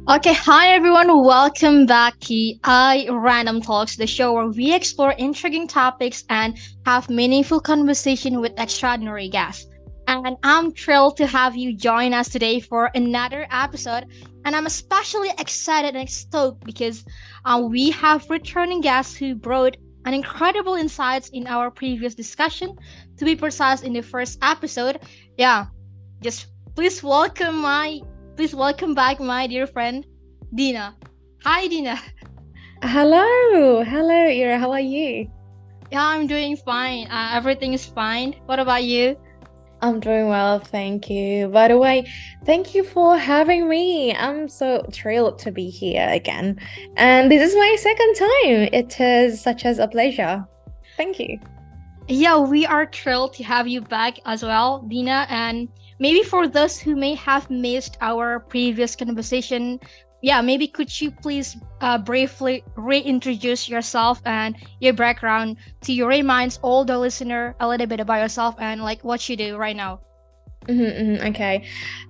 Okay, hi everyone, welcome back to I Random Talks, the show where we explore intriguing topics and have meaningful conversation with extraordinary guests. And I'm thrilled to have you join us today for another episode. And I'm especially excited and stoked because we have returning guests who brought an incredible insights in our previous discussion. To be precise, in the first episode, yeah, just please welcome my please welcome back my dear friend Dina. Hi Dina. Hello, Ira. How are you? Yeah, I'm doing fine. Everything is fine. What about you? I'm doing well, thank you. By the way, thank you for having me. I'm so thrilled to be here again. And this is my second time. It is such as a pleasure. Thank you. Yeah, we are thrilled to have you back as well, Dina. And maybe for those who may have missed our previous conversation, yeah, maybe could you please briefly reintroduce yourself and your background to reminds all the listener a little bit about yourself and like what you do right now. Okay.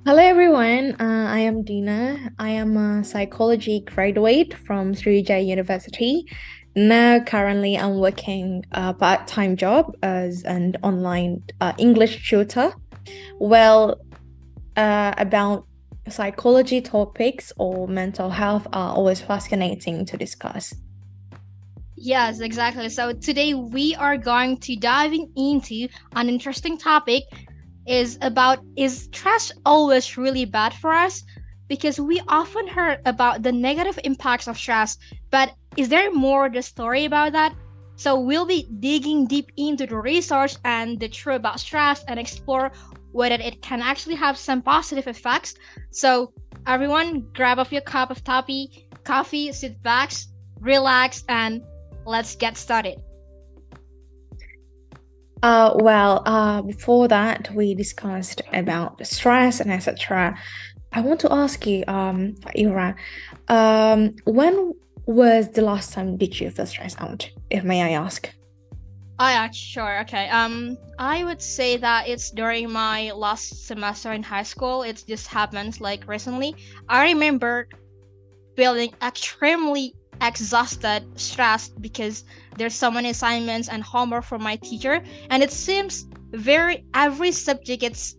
Hello, everyone. I am Dina. I am a psychology graduate from Sriwijaya University. Now, currently, I'm working a part-time job as an online English tutor. Well, about psychology topics or mental health are always fascinating to discuss. Yes, exactly. So today we are going to diving into an interesting topic is stress always really bad for us? Because we often heard about the negative impacts of stress, but is there more to the story about that? So we'll be digging deep into the research and the truth about stress and explore whether it can actually have some positive effects. So everyone grab up your cup of coffee, sit back, relax, and let's get started. Before that, we discussed about stress and etc. I want to ask you, Ira, when was the last time did you feel stressed out, if may I ask? Oh yeah, sure. Okay. I would say that it's during my last semester in high school. It just happens like recently. I remember feeling extremely exhausted, stressed because there's so many assignments and homework from my teacher, and it seems very every subject it's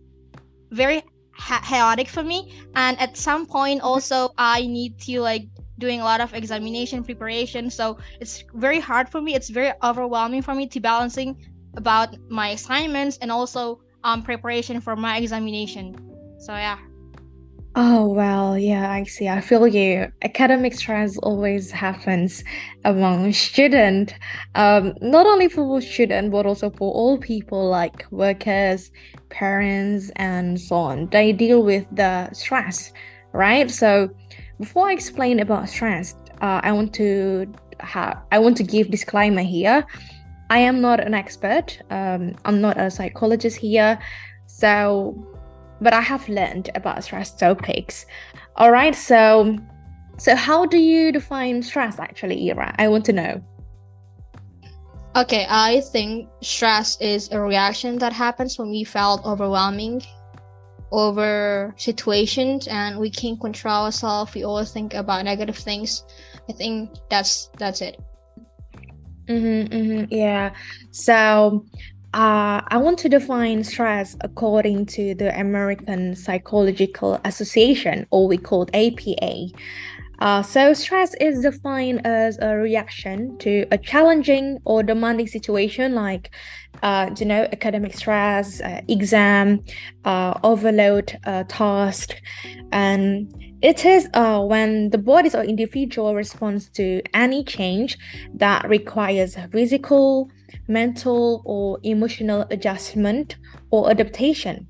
very chaotic for me. And at some point also I need to like doing a lot of examination preparation, so it's very hard for me, it's very overwhelming for me to balancing about my assignments and also preparation for my examination. So yeah. Oh, well, yeah, I see. I feel you. Academic stress always happens among student. Not only for student, but also for all people like workers, parents, and so on. They deal with the stress, right? So before I explain about stress, I want to give disclaimer here. I am not an expert. I'm not a psychologist here. So but I have learned about stress topics. All right, so how do you define stress actually, Ira? I want to know. Okay, I think stress is a reaction that happens when we felt overwhelming over situations and we can't control ourselves. We always think about negative things. I think that's it. Yeah. So, I want to define stress according to the American Psychological Association, or we call APA. So stress is defined as a reaction to a challenging or demanding situation like, academic stress, exam, overload, task, and it is when the body's or individual responds to any change that requires physical, mental, or emotional adjustment or adaptation.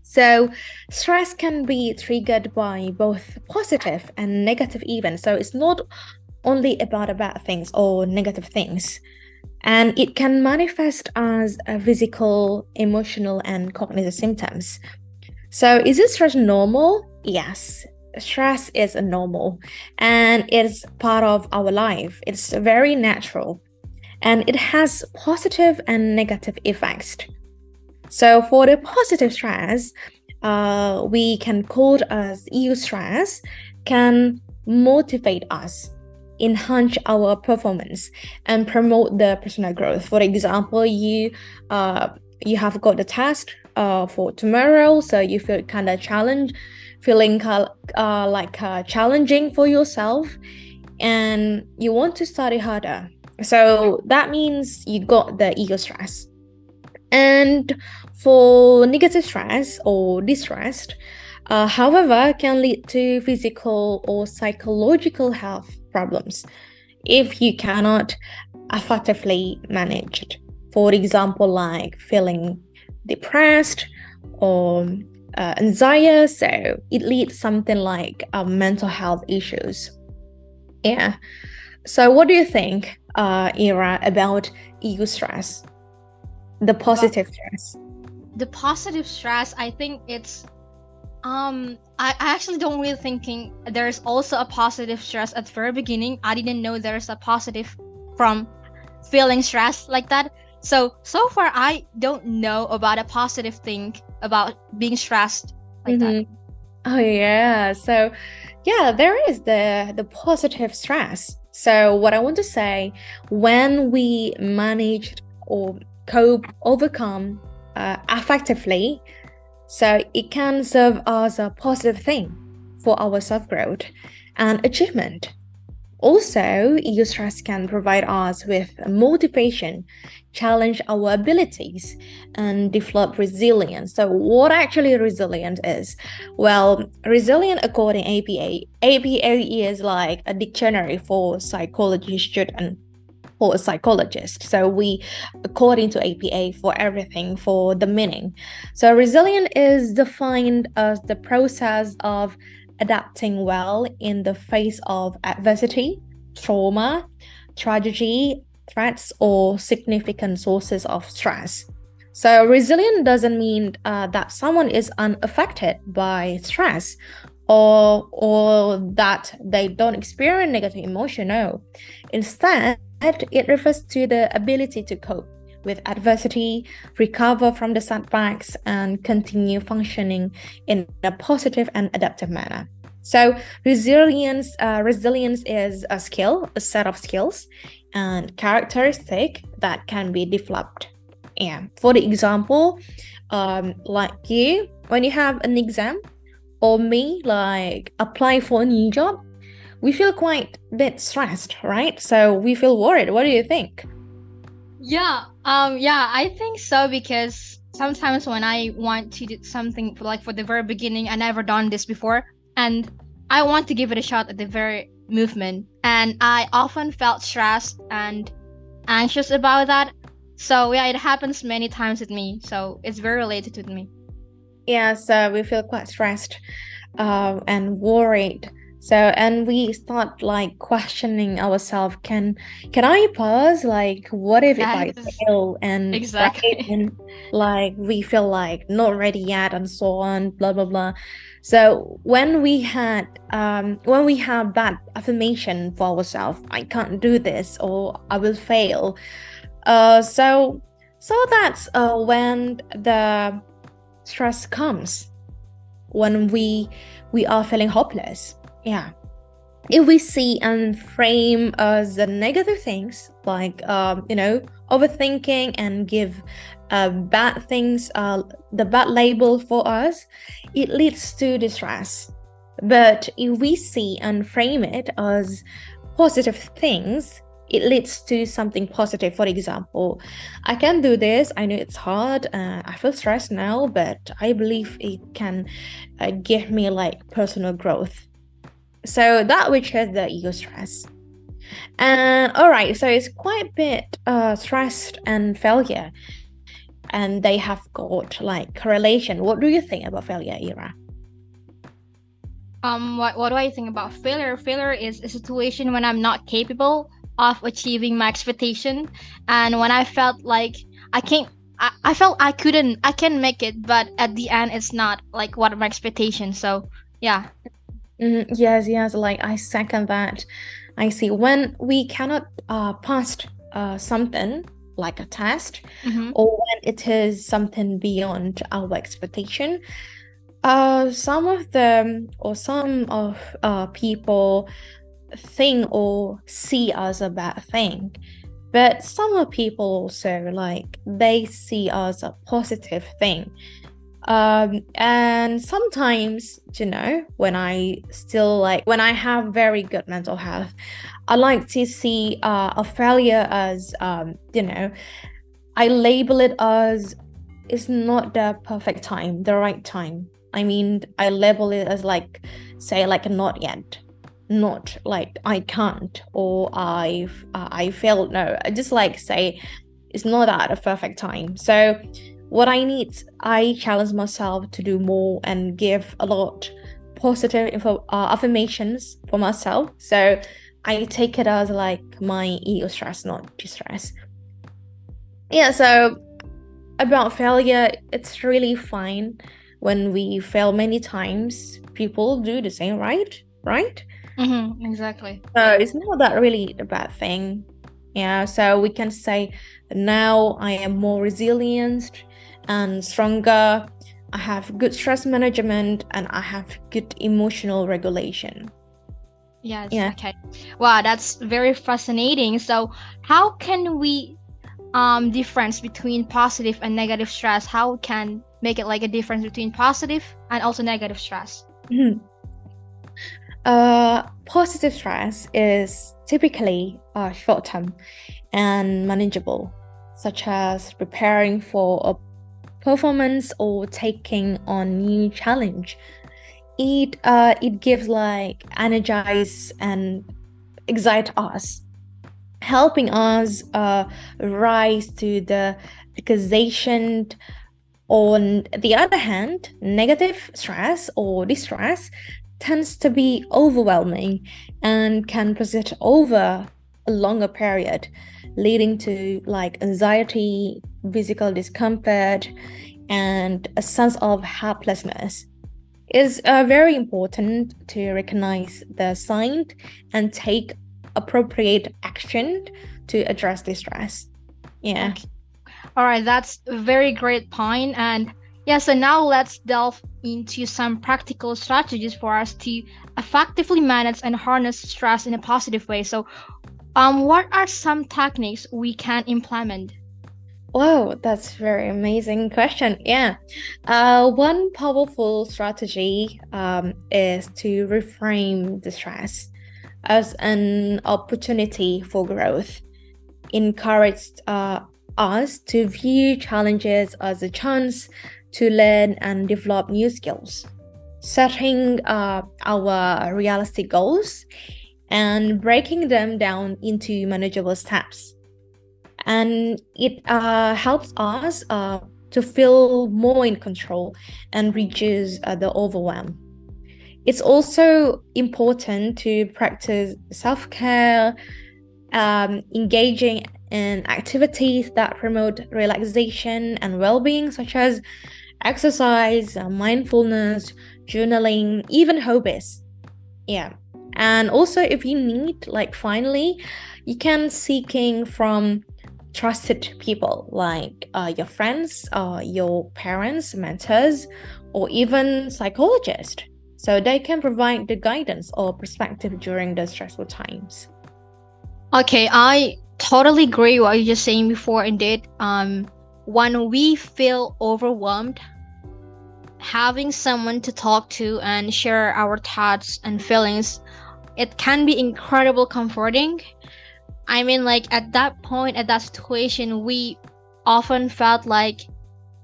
So, stress can be triggered by both positive and negative events. So, it's not only about the bad things or negative things. And it can manifest as a physical, emotional, and cognitive symptoms. So, is this stress normal? Yes. Stress is normal and it's part of our life. It's very natural and it has positive and negative effects. So for the positive stress, we can call it as eustress, can motivate us, enhance our performance, and promote the personal growth. For example, you have got a test for tomorrow, so you feel kind of challenging for yourself, and you want to study harder. So that means you got the ego stress. And for negative stress or distress, however, can lead to physical or psychological health problems if you cannot effectively manage it. For example, like feeling depressed or anxiety, so it leads something like mental health issues. Yeah. So what do you think, Ira, about ego stress? The positive stress. The positive stress, I think it's I actually don't really thinking there's also a positive stress at the very beginning. I didn't know there's a positive from feeling stressed like that. So far I don't know about a positive thing about being stressed like that. Oh yeah. So yeah, there is the positive stress. So what I want to say, when we manage or overcome effectively, so it can serve as a positive thing for our self-growth and achievement. Also, ego stress can provide us with motivation, challenge our abilities, and develop resilience. So, what actually resilient is? Well, resilient according APA is like a dictionary for psychology student or a psychologist. So we, according to APA, for everything, for the meaning. So resilient is defined as the process of adapting well in the face of adversity, trauma, tragedy, threats, or significant sources of stress. So resilient doesn't mean that someone is unaffected by stress or that they don't experience negative emotion. No. Instead, it refers to the ability to cope with adversity, recover from the setbacks, and continue functioning in a positive and adaptive manner. So resilience is a skill, a set of skills and characteristic that can be developed. Yeah. For the example, like you, when you have an exam, or me, like apply for a new job, we feel quite a bit stressed, right? So we feel worried. What do you think? Yeah, I think so, because sometimes when I want to do something for the very beginning, I never done this before, and I want to give it a shot at the very movement, and I often felt stressed and anxious about that. So yeah, it happens many times with me. So it's very related with me. Yeah, so we feel quite stressed and worried. So, and we start like questioning ourselves, can I pass? Like, what if I Yes, fail? And exactly. right, and like we feel like not ready yet, and so on, blah blah blah. So when we have that affirmation for ourselves, I can't do this or I will fail. So that's when the stress comes, when we are feeling hopeless. Yeah. If we see and frame as the negative things, like overthinking, and give bad things the bad label for us, it leads to distress. But if we see and frame it as positive things, it leads to something positive. For example, I can do this, I know it's hard, I feel stressed now, but I believe it can give me like personal growth. So that which is the ego stress. And all right, so it's quite a bit stressed and failure, and they have got like correlation. What do you think about failure, Ira? What do I think about failure? Failure is a situation when I'm not capable of achieving my expectation, and when I felt like I can't. I felt I can make it, but at the end it's not like what my expectation. So yeah. Yes, like I second that. I see when we cannot pass something like a test, or when it is something beyond our expectation, Some of them or some of people think or see as a bad thing, but some of people also like they see as a positive thing. And sometimes, when when I have very good mental health, I like to see a failure as, I label it as it's not the perfect time, the right time. I mean, I label it as like, say, like not yet, not like I can't or I failed. No, I just like say it's not at a perfect time. So what I challenge myself to do more and give a lot positive affirmations for myself. So I take it as like my ego stress, not distress. Yeah, so about failure, it's really fine when we fail many times. People do the same, right? Right? Exactly. So it's not that really a bad thing. Yeah, so we can say now I am more resilient and stronger. I have good stress management and I have good emotional regulation. Yes. Yeah. Okay. Wow, that's very fascinating. So, how can we difference between positive and negative stress? How can make it like a difference between positive and also negative stress? Positive stress is typically short term and manageable, such as preparing for a performance or taking on new challenge. It gives like energize and excite us, helping us rise to the occasion. On the other hand, negative stress or distress tends to be overwhelming and can persist over a longer period, leading to like anxiety, physical discomfort, and a sense of helplessness. It's very important to recognize the sign and take appropriate action to address the stress. Yeah. Okay. All right, that's a very great point. And yeah, so now let's delve into some practical strategies for us to effectively manage and harness stress in a positive way. So, what are some techniques we can implement? Wow, that's a very amazing question. Yeah. One powerful strategy is to reframe the stress as an opportunity for growth. Encourage us to view challenges as a chance to learn and develop new skills. Setting our realistic goals and breaking them down into manageable steps, and it helps us to feel more in control and reduce the overwhelm. It's also important to practice self-care, engaging in activities that promote relaxation and well-being, such as exercise, mindfulness, journaling, even hobbies. Yeah. And also, if you need, like, finally, you can seeking from trusted people like your friends, your parents, mentors, or even psychologists. So they can provide the guidance or perspective during the stressful times. Okay, I totally agree what you just saying before. Indeed, when we feel overwhelmed, having someone to talk to and share our thoughts and feelings, it can be incredible comforting. I mean, like at that point, at that situation, we often felt like,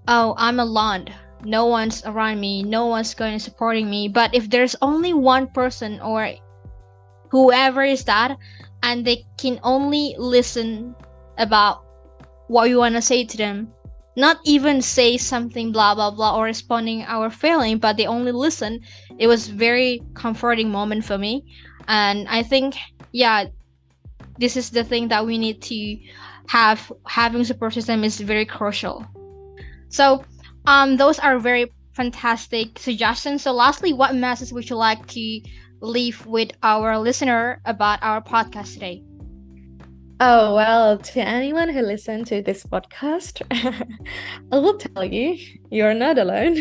oh, I'm alone. No one's around me. No one's going to supporting me. But if there's only one person or whoever is that, and they can only listen about what you want to say to them, not even say something blah blah blah or responding our feeling, but they only listen. It was very comforting moment for me, and I think, yeah, this is the thing that we need to have. Having support system is very crucial. So those are very fantastic suggestions. So lastly, what message would you like to leave with our listener about our podcast today? Oh, well, to anyone who listened to this podcast, I will tell you, you're not alone.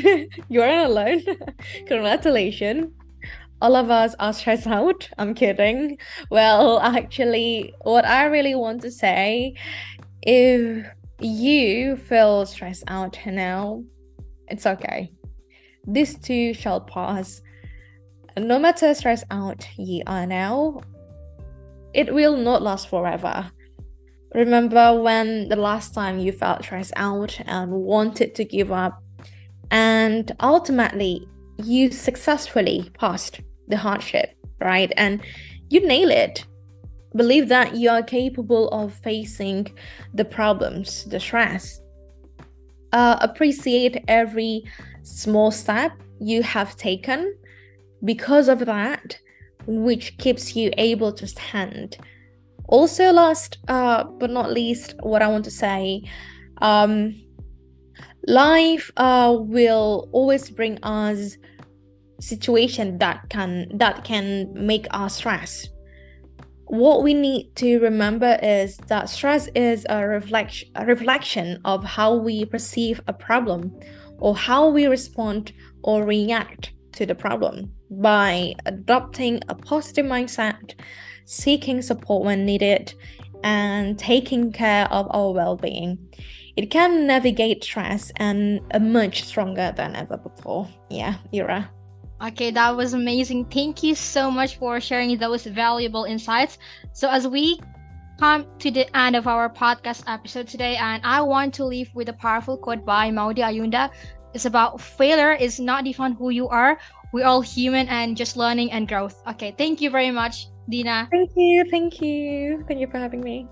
You aren't alone. Congratulations. All of us are stressed out. I'm kidding. Well, actually, what I really want to say, if you feel stressed out now, it's okay. This too shall pass. No matter stressed out ye are now, it will not last forever. Remember when the last time you felt stressed out and wanted to give up, and ultimately you successfully passed the hardship, right? And you nail it. Believe that you are capable of facing the problems, the stress. Appreciate every small step you have taken because of that, which keeps you able to stand. Also, last but not least, what I want to say, life will always bring us situation that can make us stress. What we need to remember is that stress is a reflection of how we perceive a problem or how we respond or react to the problem. By adopting a positive mindset, seeking support when needed, and taking care of our well-being, it can navigate stress and emerge stronger than ever before. Yeah, Ira. Okay, that was amazing. Thank you so much for sharing those valuable insights. So, as we come to the end of our podcast episode today, and I want to leave with a powerful quote by Maudi Ayunda. It's about failure is not define who you are. We're all human and just learning and growth. Okay, thank you very much, Dina. Thank you. Thank you. Thank you for having me.